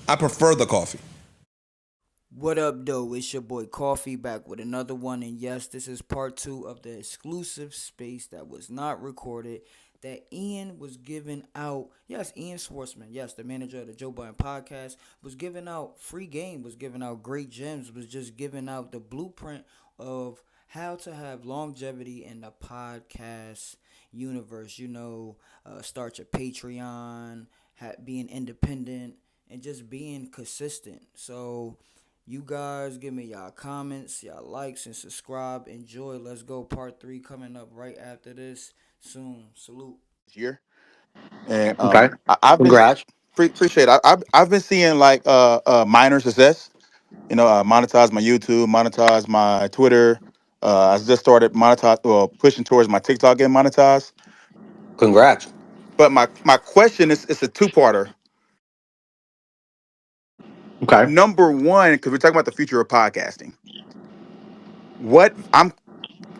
I prefer the coffee. What up, though? It's your boy Coffee back with another one. And yes, this is part two of the exclusive space that was not recorded that Ian was giving out. Yes, Ian Schwartzman, yes, the manager of the Joe Budden podcast, was giving out free game, was giving out great gems, was just giving out the blueprint of how to have longevity in the podcast universe. Start your Patreon, being independent, and just being consistent. So you guys give me y'all comments, y'all likes, and subscribe. Enjoy. Let's go. Part three coming up right after this soon. Salute. Year. And Okay. I've been Congrats. appreciate. I've been seeing like minor success. Monetize my YouTube, monetize my Twitter. I just started pushing towards my TikTok getting monetized. Congrats. But my question is, it's a two-parter. Okay. Number one, because we're talking about the future of podcasting. What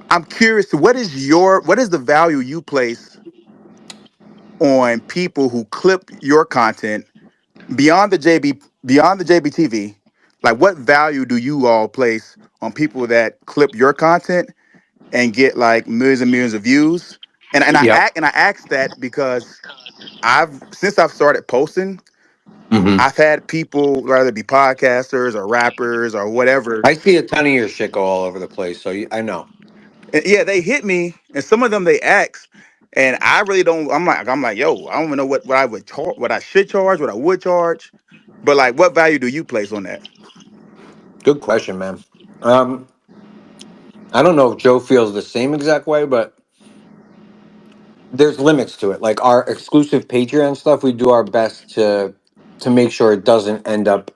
I'm curious to what is the value you place on people who clip your content beyond the JBTV? Like, what value do you all place on people that clip your content and get like millions and millions of views? Yep. And I ask that because I've started posting, hmm I've had people, whether it be podcasters or rappers or whatever, I see a ton of your shit go all over the place, so I know. and yeah, they hit me, and some of them they ask, and I really don't. I'm like, yo, I don't even know what I would charge, what I should charge, what I would charge, but like, what value do you place on that? Good question, man. Um, I don't know if Joe feels the same exact way, but there's limits to it. Like our exclusive Patreon stuff, we do our best to make sure it doesn't end up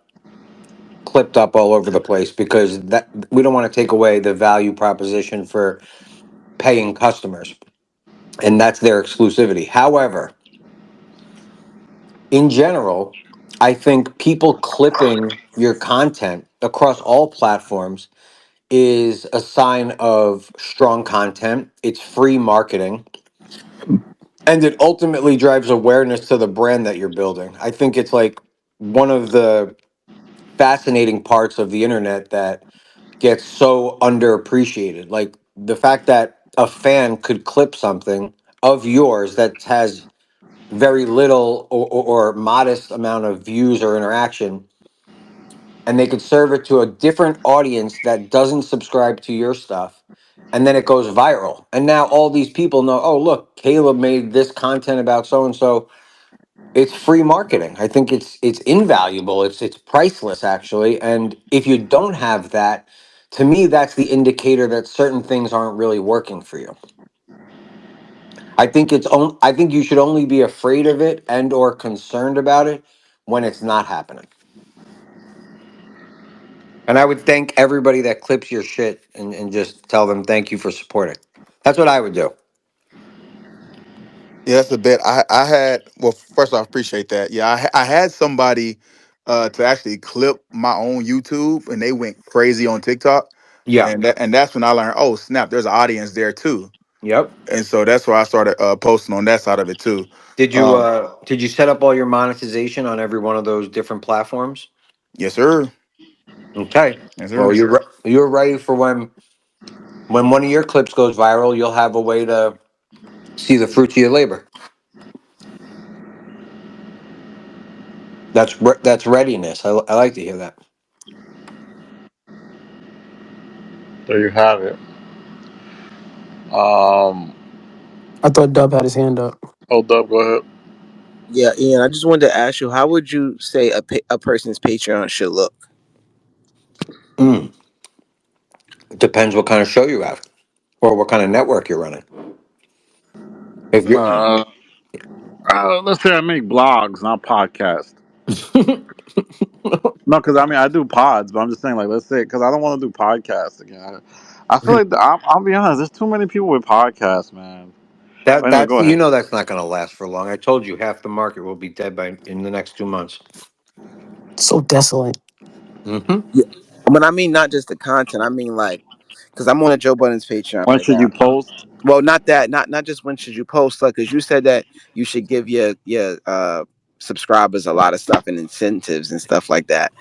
clipped up all over the place because that we don't want to take away the value proposition for paying customers, and that's their exclusivity. However, in general, I think people clipping your content across all platforms is a sign of strong content. It's free marketing, and it ultimately drives awareness to the brand that you're building. I think it's like one of the fascinating parts of the internet that gets so underappreciated. Like the fact that a fan could clip something of yours that has very little or modest amount of views or interaction, and they could serve it to a different audience that doesn't subscribe to your stuff, and then it goes viral, and now all these people know, oh look, Caleb made this content about so and so. It's free marketing. I think it's invaluable. It's priceless actually, and if you don't have that, to me that's the indicator that certain things aren't really working for you. I think you should only be afraid of it and or concerned about it when it's not happening. And I would thank everybody that clips your shit and just tell them thank you for supporting. That's what I would do. Yeah, that's a bit. I had, well, first off, appreciate that. Yeah, I had somebody to actually clip my own YouTube, and they went crazy on TikTok, Yeah. and that's when I learned, oh snap, there's an audience there too, Yep. and so that's why I started posting on that side of it too. Um, Did you set up all your monetization on every one of those different platforms? yes, sir. Okay. Yes, Well, sir. you're ready for when one of your clips goes viral, you'll have a way to see the fruits of your labor. That's readiness. I like to hear that. There you have it. Um, I thought Dub had his hand up. hold up, go ahead. Yeah, Ian, I just wanted to ask you, how would you say a person's Patreon should look? Mm. It depends what kind of show you have or what kind of network you're running. If you're Uh, let's say I make blogs, not podcasts. No, because I mean I do pods, but I'm just saying like let's say because I don't want to do podcasts again. I feel like I'll be honest. There's too many people with podcasts, man. But anyway, that's go ahead. that's not going to last for long. I told you half the market will be dead by in the next 2 months. So desolate. Hmm. Yeah, but I mean not just the content. I mean like, because I'm on a Joe Budden's Patreon When right should now. you post? Well, not that, not just when should you post, like, because you said that you should give your subscribers a lot of stuff and incentives and stuff like that.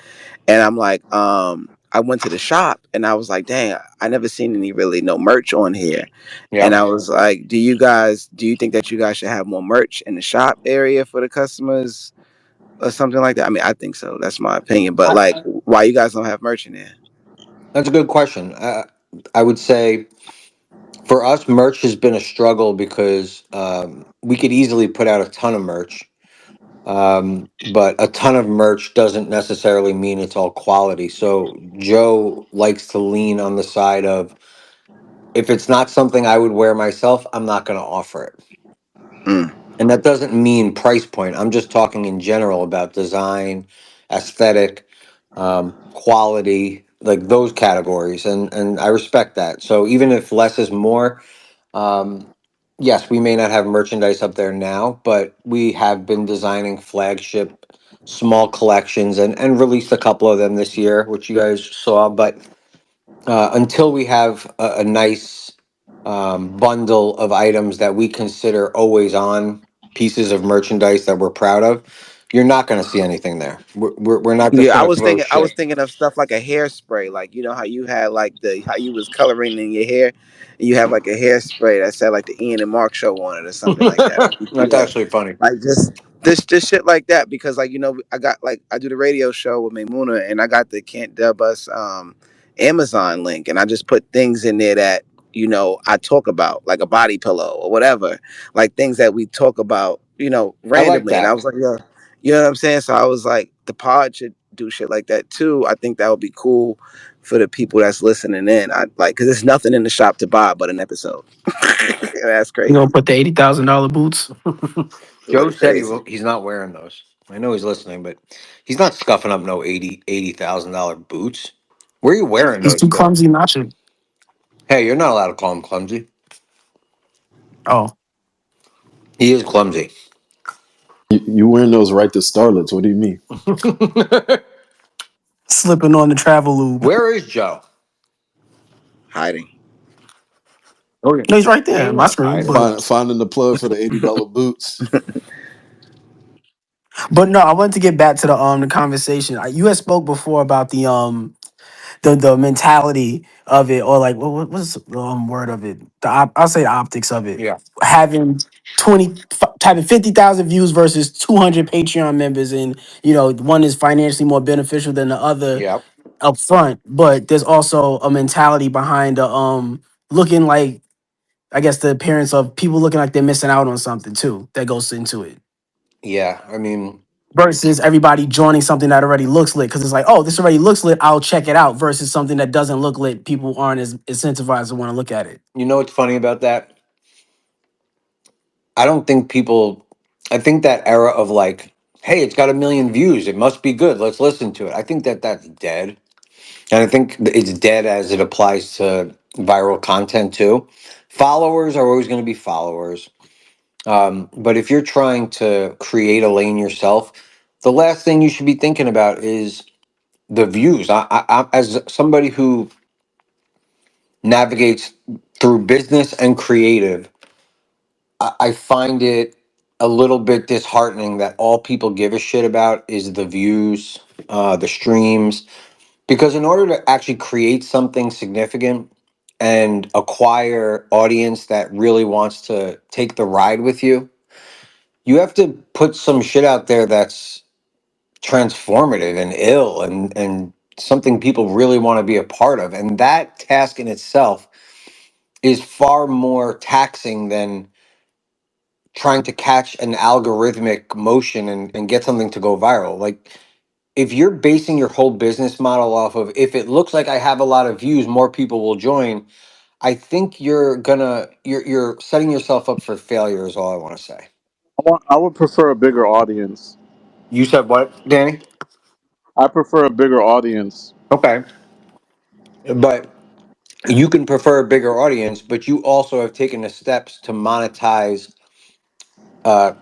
And I'm like, I went to the shop and I was like, dang, I never seen any really no merch on here. And Yep. I was like, do you think that you guys should have more merch in the shop area for the customers or something like that? I mean, I think so. That's my opinion. But like, why you guys don't have merch in there? That's a good question. I would say for us, merch has been a struggle because we could easily put out a ton of merch, but a ton of merch doesn't necessarily mean it's all quality. So Joe likes to lean on the side of if it's not something I would wear myself, I'm not going to offer it. Mm. And that doesn't mean price point. I'm just talking in general about design, aesthetic, quality, like those categories. And I respect that. So even if less is more, um, yes, we may not have merchandise up there now, but we have been designing flagship small collections and released a couple of them this year, which you guys saw. But until we have a nice bundle of items that we consider always on pieces of merchandise that we're proud of, you're not going to see anything there. We're not just Yeah, going to throw I shit. was thinking of stuff like a hairspray, like you know how you had like the how you was coloring in your hair, and you have like a hairspray that said like the Ian and Mark show on it or something like that. That's Yeah, actually funny. like just this shit like that because like you know I got like I do the radio show with Maymuna and I got the Can't Dub Us Amazon link and I just put things in there that you know I talk about like a body pillow or whatever, like things that we talk about you know I like randomly, and I that. was like yeah. You know what I'm saying? So I was like, the pod should do shit like that too. I think that would be cool for the people that's listening in. I like because there's nothing in the shop to buy but an episode. That's You gonna crazy. put the $80,000 boots? Joe Really said crazy. he's not wearing those. I know he's listening, but he's not scuffing up no $80,000 boots. Where are you wearing He's those, too Joe? clumsy not to. Hey, you're not allowed to call him clumsy. Oh, He is clumsy. You wearing those right to starlets? What do you mean? slipping on the travel lube. Where is Joe? Hiding. Oh, yeah. No, he's right He there ain't on my not screen. hiding. Finding the plug for the $80 boots. But no, I wanted to get back to the conversation. You had spoke before about the mentality of it, or like what's the word of it? I'll say the optics of it. Yeah. Having having 50,000 views versus 200 Patreon members, and one is financially more beneficial than the other Yeah. up front. But there's also a mentality behind the looking like, I guess, the appearance of people looking like they're missing out on something too that goes into it. Yeah. I mean, Versus everybody joining something that already looks lit because it's like, oh, this already looks lit, I'll check it out. Versus something that doesn't look lit, people aren't as incentivized to want to look at it. you know what's funny about that? I don't think people, I think that era of like, hey, it's got 1 million views. It must be good. Let's listen to it. I think that that's dead. And I think it's dead as it applies to viral content too. Followers are always going to be followers. But if you're trying to create a lane yourself, the last thing you should be thinking about is the views. As somebody who navigates through business and creative, I find it a little bit disheartening that all people give a shit about is the views, the streams, because in order to actually create something significant and acquire audience that really wants to take the ride with you, you have to put some shit out there that's transformative and ill and something people really want to be a part of. And that task in itself is far more taxing than trying to catch an algorithmic motion and get something to go viral. Like if you're basing your whole business model off of if it looks like I have a lot of views, more people will join, I think you're setting yourself up for failure is all I want to say. I would prefer a bigger audience. You said what, Danny? I prefer a bigger audience. Okay. But you can prefer a bigger audience, but you also have taken the steps to monetize uh,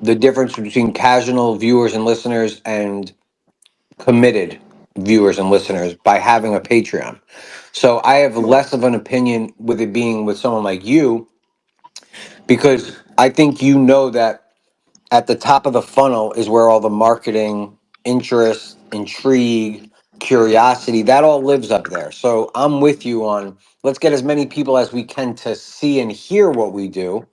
the difference between casual viewers and listeners and committed viewers and listeners by having a Patreon. So I have less of an opinion with it being with someone like you because I think you know that at the top of the funnel is where all the marketing, interest, intrigue, curiosity, that all lives up there. So I'm with you on let's get as many people as we can to see and hear what we do.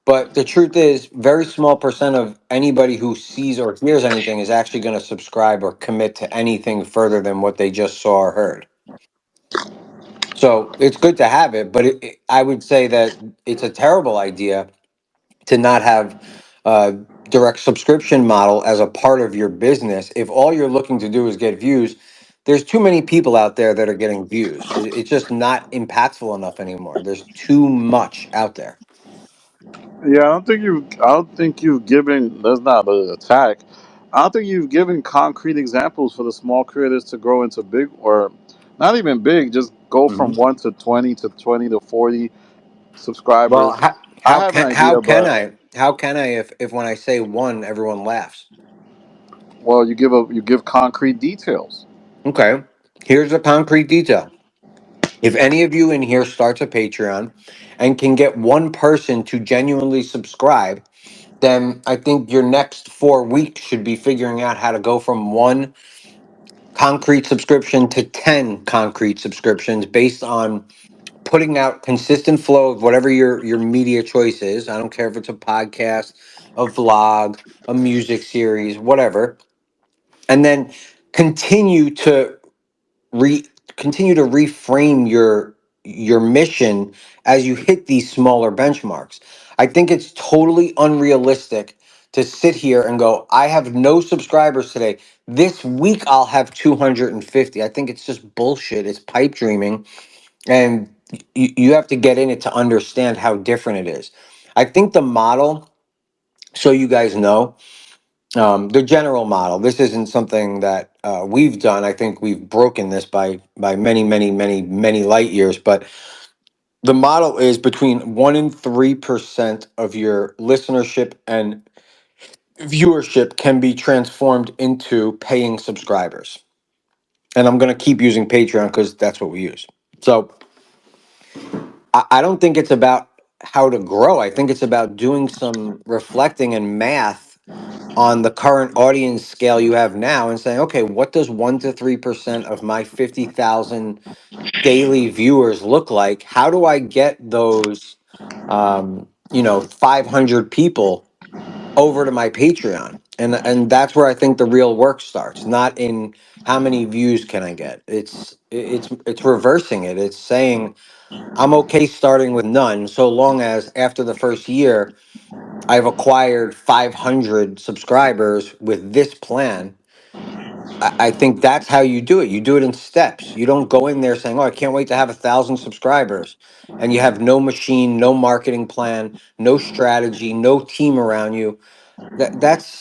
But the truth is, very small percent of anybody who sees or hears anything is actually going to subscribe or commit to anything further than what they just saw or heard. So it's good to have it, but I would say that it's a terrible idea to not have a direct subscription model as a part of your business. If all you're looking to do is get views, there's too many people out there that are getting views. It's just not impactful enough anymore. There's too much out there. Yeah, I don't think you've given. That's not an attack. I don't think you've given concrete examples for the small creators to grow into big, or not even big. Just go hmm from 1 to 20 to 40 Well, subscribers. I have an how idea, can but I if when I say one, everyone laughs? well, you give concrete details. Okay, here's a concrete detail. If any of you in here starts a Patreon and can get one person to genuinely subscribe, then I think your next 4 weeks should be figuring out how to go from one concrete subscription to 10 concrete subscriptions based on putting out consistent flow of whatever your media choice is. I don't care if it's a podcast, a vlog, a music series, whatever. And then continue to re continue to reframe your mission as you hit these smaller benchmarks. I think it's totally unrealistic to sit here and go, I have no subscribers today. This week I'll have 250. I think it's just bullshit. It's pipe dreaming. And you have to get in it to understand how different it is. I think the model, so you guys know, the general model. This isn't something that we've done. I think we've broken this by many, many, many, many light years. But the model is between 1% and 3% of your listenership and viewership can be transformed into paying subscribers. And I'm going to keep using Patreon because that's what we use. So I don't think it's about how to grow. I think it's about doing some reflecting and math on the current audience scale you have now and saying, okay, what does 1 to 3% of my 50,000 daily viewers look like? How do I get those, 500 people over to my Patreon? And that's where I think the real work starts, not in how many views can I get. It's reversing it. It's saying I'm okay starting with none so long as after the first year I've acquired 500 subscribers with this plan. I think that's how you do it. You do it in steps. You don't go in there saying, "Oh, I can't wait to have 1,000 subscribers," and you have no machine, no marketing plan, no strategy, no team around you.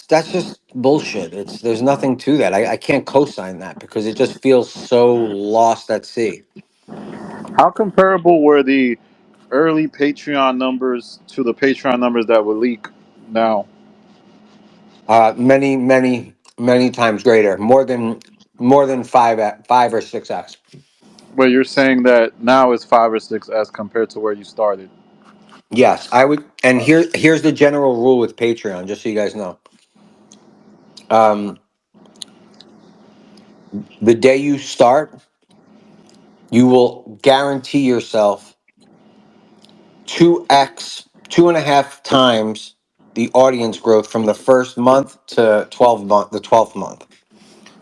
That's just bullshit. There's nothing to that. I can't co-sign that because it just feels so lost at sea. How comparable were the early Patreon numbers to the Patreon numbers that will leak now? Many, many, many times greater. More than 5 or 6x. Where you're saying that now is 5 or 6 as compared to where you started. Yes, I would. And here's the general rule with Patreon, just so you guys know. Um, the day you start, you will guarantee yourself 2x, 2.5 times the audience growth from the first month to 12th month.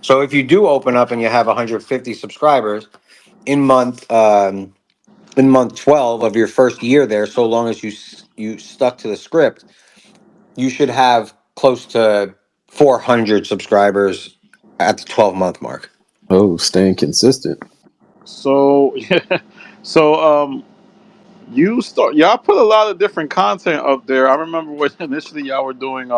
So if you do open up and you have 150 subscribers in month 12 of your first year there, so long as you stuck to the script, you should have close to 400 subscribers at the 12-month mark. Oh, staying consistent. So yeah, so y'all put a lot of different content up there. I remember when initially y'all were doing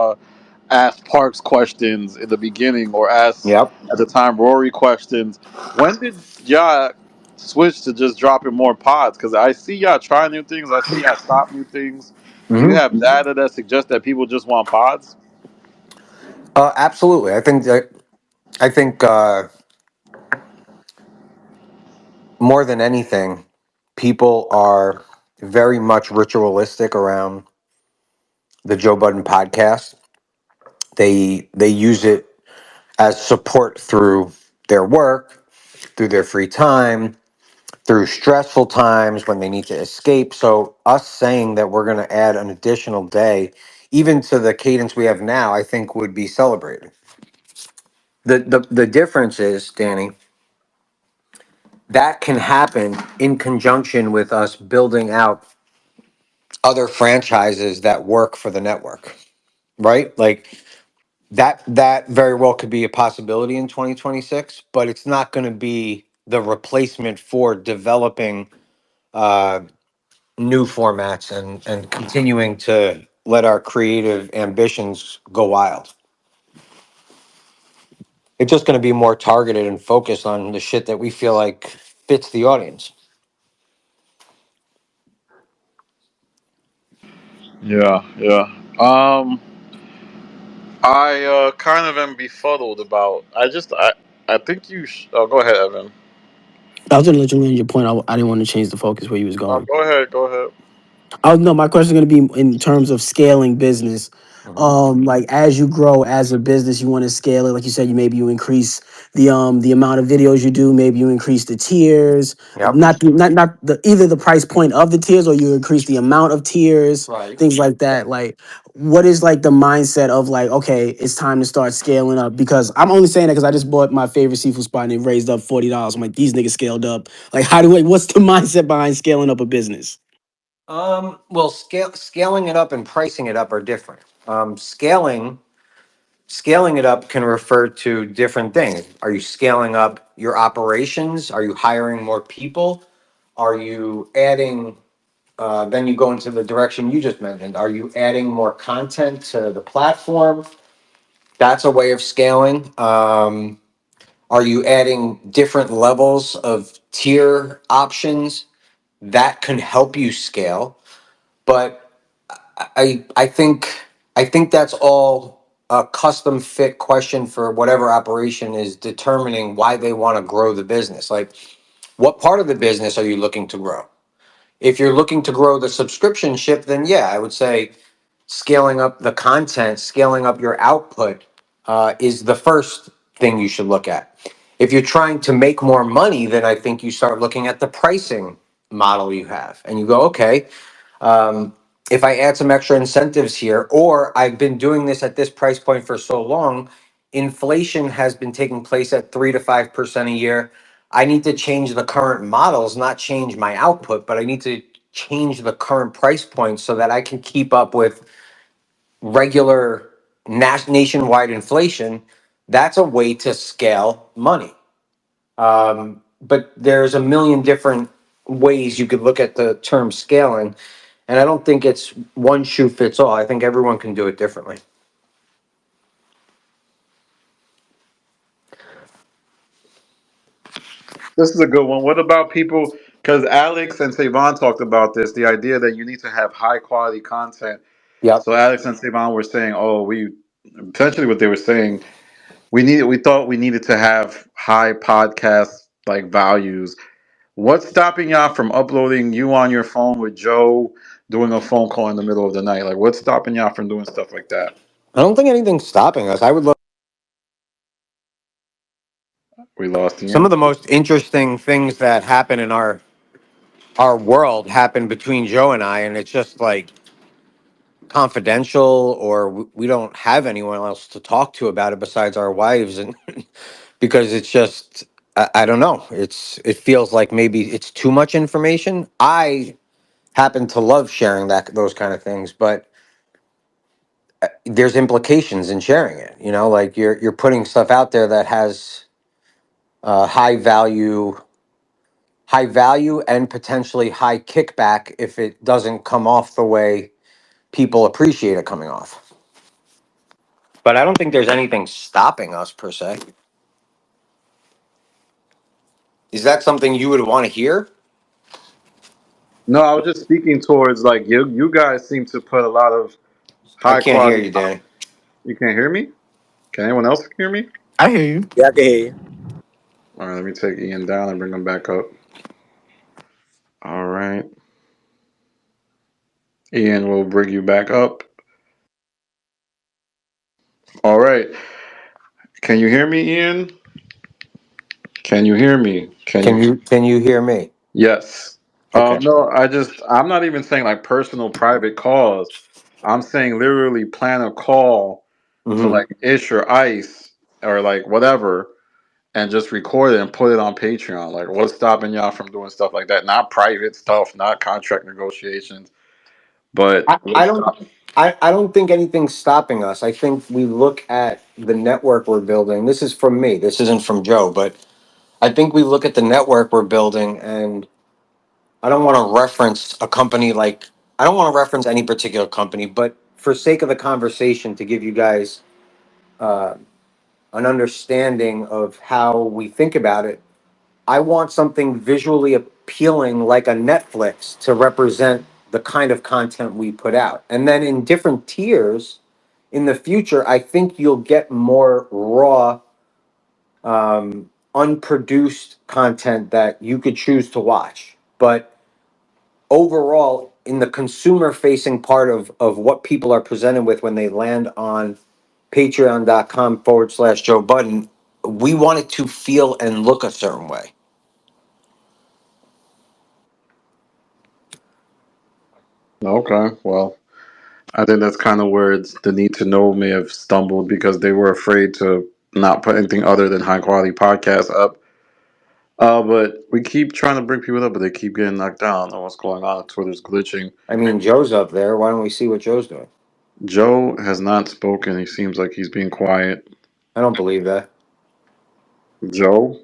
ask Parks questions in the beginning, or ask Yep. at the time Rory questions. When did y'all switch to just dropping more pods? Because I see y'all try new things. I see y'all stop new things. Do you hmm have data that suggests that people just want pods? Absolutely. I think more than anything, people are very much ritualistic around the Joe Budden podcast. They use it as support through their work, through their free time, through stressful times when they need to escape. So us saying that we're going to add an additional day, even to the cadence we have now, I think would be celebrated. The difference is, Danny, that can happen in conjunction with us building out other franchises that work for the network, right? Like that very well could be a possibility in 2026, but it's not going to be the replacement for developing uh, new formats and continuing to let our creative ambitions go wild. It's just going to be more targeted and focused on the shit that we feel like fits the audience. Yeah, yeah. I kind of am befuddled about. I think you. Oh, go ahead, Evan. I was gonna let you land your point. I didn't want to change the focus where you was Oh, going. go ahead. Go ahead. Oh no, my question is going to be in terms of scaling business. Mhm. Like as you grow as a business, you want to scale it. Like you said, you increase the amount of videos you do. Maybe you increase the tiers, Yep. not the either the price point of the tiers, or you increase the amount of tiers, Right. things like that. Like, what is like the mindset of like, okay, it's time to start scaling up? Because I'm only saying that because I just bought my favorite seafood spot and it raised up $40. I'm like, these niggas scaled up. Like, what's the mindset behind scaling up a business? Well, scaling it up and pricing it up are different. Scaling it up can refer to different things. Are you scaling up your operations? Are you hiring more people? Are you adding? Then you go into the direction you just mentioned. Are you adding more content to the platform? That's a way of scaling. Are you adding different levels of tier options? That can help you scale. But I think that's all a custom fit question for whatever operation is determining why they want to grow the business. Like, what part of the business are you looking to grow? If you're looking to grow the subscription ship, then yeah, I would say scaling up the content, scaling up your output is the first thing you should look at. If you're trying to make more money, then I think you start looking at the pricing model you have, and you go, okay, if I add some extra incentives here, or I've been doing this at this price point for so long, inflation has been taking place at 3 to 5% a year. I need to change the current models, not change my output, but I need to change the current price point so that I can keep up with regular nationwide inflation. That's a way to scale money. But there's a million different ways you could look at the term scaling. And I don't think it's one shoe fits all. I think everyone can do it differently. This is a good one. What about people? Because Alex and Savon talked about this. The idea that you need to have high quality content. Yep. So Alex and Savon were saying, "Oh, we essentially what they were saying. We thought we needed to have high podcast like values. What's stopping y'all from uploading you on your phone with Joe doing a phone call in the middle of the night? Like, what's stopping y'all from doing stuff like that? I don't think anything's stopping us. I would love We lost some of Ian. the most interesting things that happen in our world happen between Joe and I, and it's just like confidential, or we don't have anyone else to talk to about it besides our wives, and because it's just I don't know. It feels like maybe it's too much information. I happen to love sharing those kind of things, but there's implications in sharing it. Like you're putting stuff out there that has high value, and potentially high kickback if it doesn't come off the way people appreciate it coming off. But I don't think there's anything stopping us per se. Is that something you would want to hear? No, I was just speaking towards like you guys seem to put a lot of I high can't hear quality. you, Danny. You can't hear me? Can anyone else hear me? I hear you. Yeah, I can hear you. All right, let me take Ian down and bring him back up. All right, Ian, we'll bring you back up. All right. Can you hear me, Ian? Can you hear me? Can you? Can you hear me? Yes. Okay. No, I'm not even saying like personal private calls. I'm saying literally plan a call to Hmm. like Ish or Ice or like whatever and just record it and put it on Patreon. Like, what's stopping y'all from doing stuff like that? Not private stuff, not contract negotiations, but I don't I don't think anything's stopping us. I think we look at the network we're building. This is from me. This isn't from Joe, but I think we look at the network we're building, and I don't want to reference a company like I don't want to reference any particular company, but for sake of the conversation, to give you guys uh, an understanding of how we think about it, I want something visually appealing like a Netflix to represent the kind of content we put out. And then in different tiers in the future, I think you'll get more raw, unproduced content that you could choose to watch. But overall, in the consumer facing part of what people are presented with when they land on patreon.com/ Joe Budden, we want it to feel and look a certain way. okay. Well, I think that's kind of where the need to know may have stumbled because they were afraid to not put anything other than high quality podcasts up. But we keep trying to bring people up, but they keep getting knocked down. I don't know what's going on. Twitter's glitching. I mean, Joe's up there. Why don't we see what Joe's doing? Joe has not spoken. He seems like he's being quiet. I don't believe that. Joe?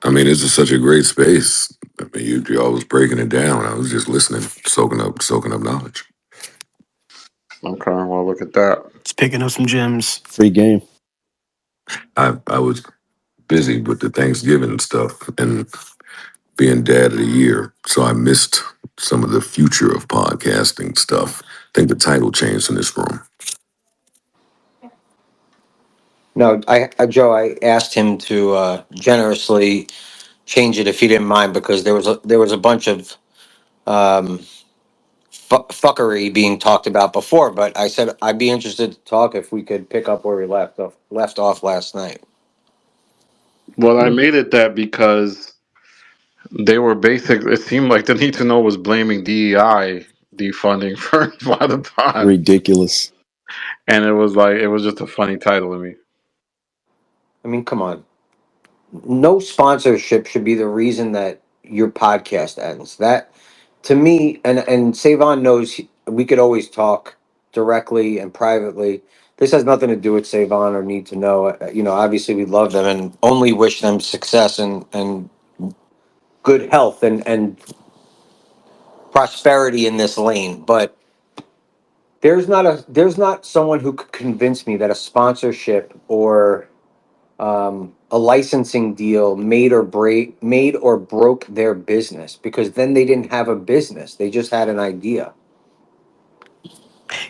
I mean, this is such a great space. I mean, you always breaking it down. I was just listening, soaking up knowledge. Okay, well, look at that. It's picking up some gems. Free game. I was busy with the Thanksgiving stuff and being dad of the year, so I missed some of the future of podcasting stuff. I think the title changed in this room. No, Joe, I asked him to generously change it if he didn't mind because there was a bunch of um, fuckery being talked about before. But I said I'd be interested to talk if we could pick up where we left off last night. Well, I made it that because they were basic. It seemed like the need to know was blaming DEI defunding for the pod, Ridiculous. and it was like it was just a funny title to me. I mean, come on. No sponsorship should be the reason that your podcast ends. That to me, and Savon knows we could always talk directly and privately. This has nothing to do with Savon or need to know. Obviously we love them and only wish them success and good health and prosperity in this lane. But there's not someone who could convince me that a sponsorship or a licensing deal made or broke their business, because then they didn't have a business, they just had an idea.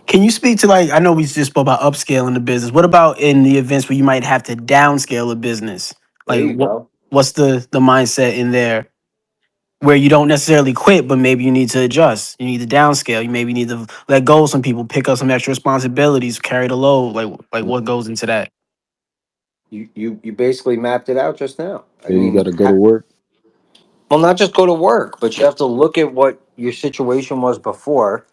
Can you speak to, like, I know we just spoke about upscaling the business. What about in the events where you might have to downscale a business? There Like you go. what's the mindset in there where you don't necessarily quit, but maybe you need to adjust. You need to downscale. You maybe need to let go of some people, pick up some extra responsibilities, carry the load. Like what goes into that? You basically mapped it out just now. I Yeah, you mean, got to go to work. well, not just go to work, but you have to look at what your situation was before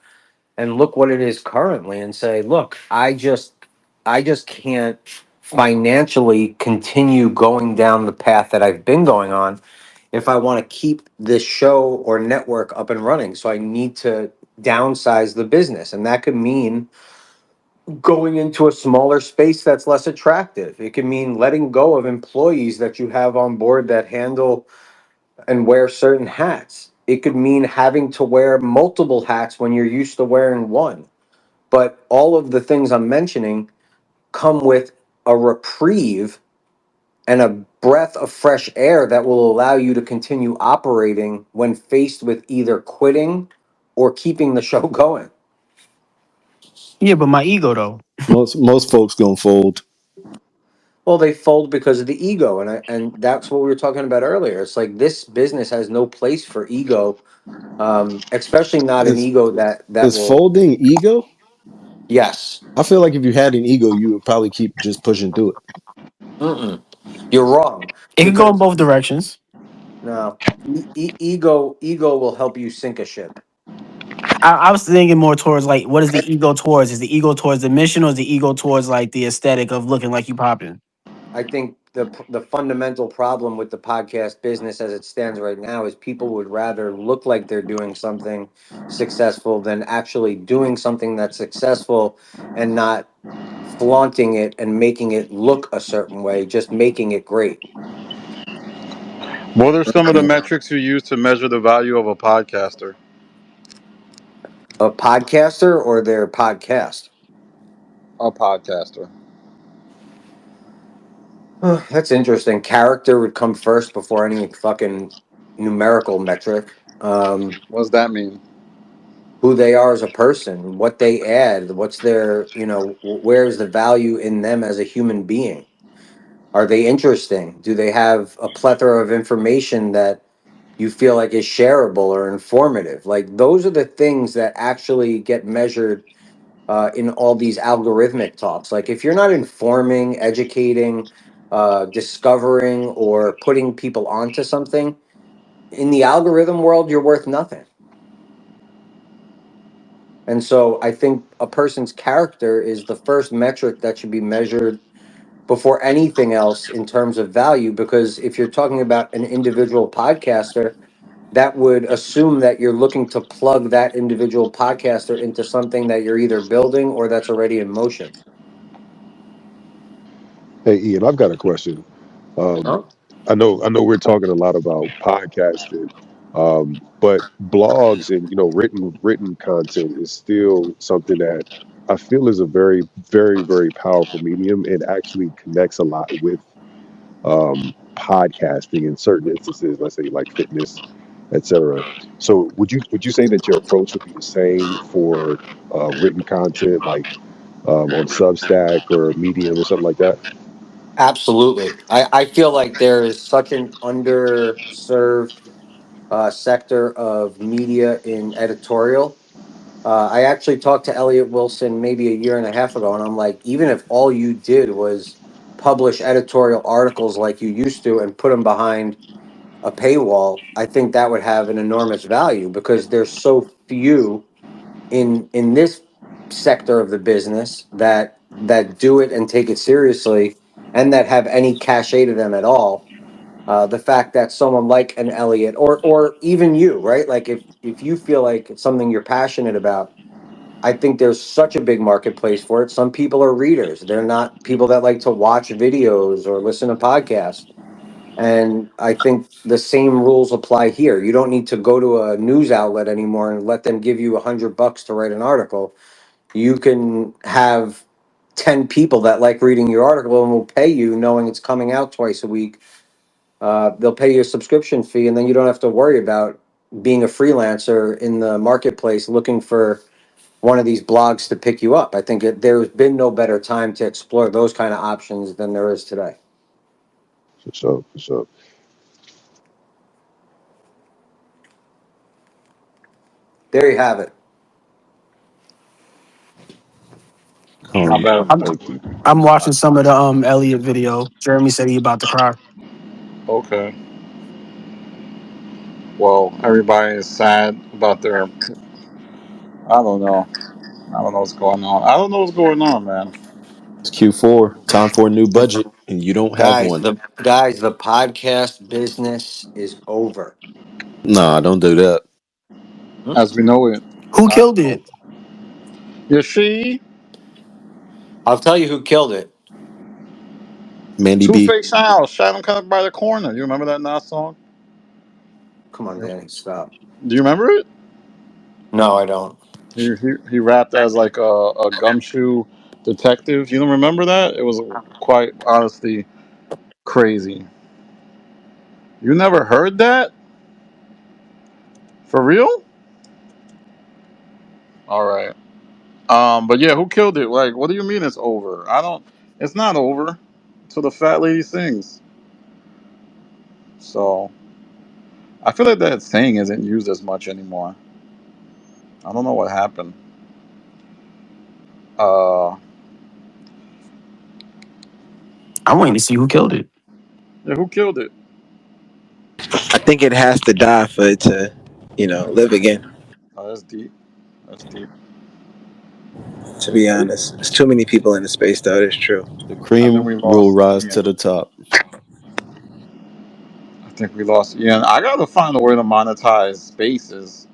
and look what it is currently and say, look, I just can't financially continue going down the path that I've been going on if I want to keep this show or network up and running. So I need to downsize the business. And that could mean going into a smaller space that's less attractive. It could mean letting go of employees that you have on board that handle and wear certain hats. It could mean having to wear multiple hats when you're used to wearing one. But all of the things I'm mentioning come with a reprieve and a breath of fresh air that will allow you to continue operating when faced with either quitting or keeping the show going. Yeah, but my ego though. Most folks gonna fold. Well, they fold because of the ego, and that's what we were talking about earlier. It's like this business has no place for ego, especially not an Is ego that is will. folding ego? Yes. I feel like if you had an ego, you would probably keep just pushing through it. Mm-mm. You're wrong It can go in because both directions. no ego will help you sink a ship. I was thinking more towards like, what is the ego towards? Is the ego towards the mission, or is the ego towards like the aesthetic of looking like you popping? I think the fundamental problem with the podcast business as it stands right now is people would rather look like they're doing something successful than actually doing something that's successful and not flaunting it and making it look a certain way, just making it great. What are some of the metrics you use to measure the value of a podcaster? A podcaster or their podcast? A podcaster. That's interesting. Character would come first before any fucking numerical metric. What does that mean? Who they are as a person, what they add, what's their, where's the value in them as a human being? Are they interesting? Do they have a plethora of information that you feel like is shareable or informative? Like those are the things that actually get measured in all these algorithmic talks. Like if you're not informing, educating, discovering, or putting people onto something in the algorithm world, you're worth nothing. And so I think a person's character is the first metric that should be measured before anything else in terms of value. Because if you're talking about an individual podcaster, that would assume that you're looking to plug that individual podcaster into something that you're either building or that's already in motion. Hey, Ian, I've got a question. Um, Huh? I know we're talking a lot about podcasting, but blogs and written content is still something that I feel is a very, very, very powerful medium and actually connects a lot with podcasting in certain instances. Let's say like fitness, etc. So, would you say that your approach would be the same for written content, like on Substack or Medium or something like that? Absolutely. I feel like there is such an underserved sector of media in editorial. I actually talked to Elliot Wilson maybe a year and a half ago, and I'm like, even if all you did was publish editorial articles like you used to and put them behind a paywall, I think that would have an enormous value because there's so few in this sector of the business that do it and take it seriously and that have any cachet to them at all. The fact that someone like an Elliot or even you, right? Like if you feel like it's something you're passionate about, I think there's such a big marketplace for it. Some people are readers. They're not people that like to watch videos or listen to podcasts. And I think the same rules apply here. You don't need to go to a news outlet anymore and let them give you $100 to write an article. You can have 10 people that like reading your article and will pay you knowing it's coming out twice a week. They'll pay you a subscription fee, and then you don't have to worry about being a freelancer in the marketplace looking for one of these blogs to pick you up. I think there's been no better time to explore those kind of options than there is today. For sure, for sure. There you have it. I bet. I'm Thank you. I'm watching some of the Elliot video. Jeremy said he about to cry. Okay. Well, everybody is sad about their. I don't know. I don't know what's going on. I don't know what's going on, man. It's Q4, time for a new budget, and you don't have Guys, one. the podcast business is over. Nah, don't do that. Hmm? As we know it. Who I killed know. it? You see, I'll tell you who killed it. Mandy Two B. Face House, shot him kind of by the corner. You remember that Nas song? Come on, Danny, stop. Do you remember it? No, I don't. He rapped as like a gumshoe detective. You don't remember that? It was quite honestly crazy. You never heard that? For real? All right. But yeah, who killed it? Like, what do you mean it's over? I don't. It's not over. So the fat lady sings. So I feel like that saying isn't used as much anymore. I don't know what happened. Uh, I'm waiting to see who killed it. yeah, who killed it? I think it has to die for it to, live again. Oh, that's deep. That's deep. To be honest, there's too many people in the space, though. It's true. The I think cream we will lost rise to Ian. the top. I think we lost Ian. I gotta find a way to monetize spaces.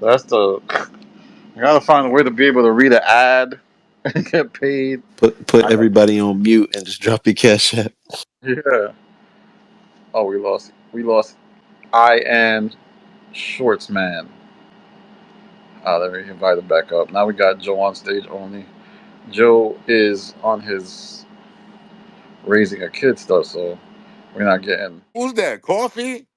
That's the. I gotta find a way to be able to read an ad and get paid. Put I got. everybody on mute and just drop your cash app. Yeah. Oh, we lost. We lost. IAN SCHWARTZMAN. Let me invite him back up. Now we got Joe on stage only. Joe is on his raising a kid stuff, so we're not getting. Who's that? Coffee?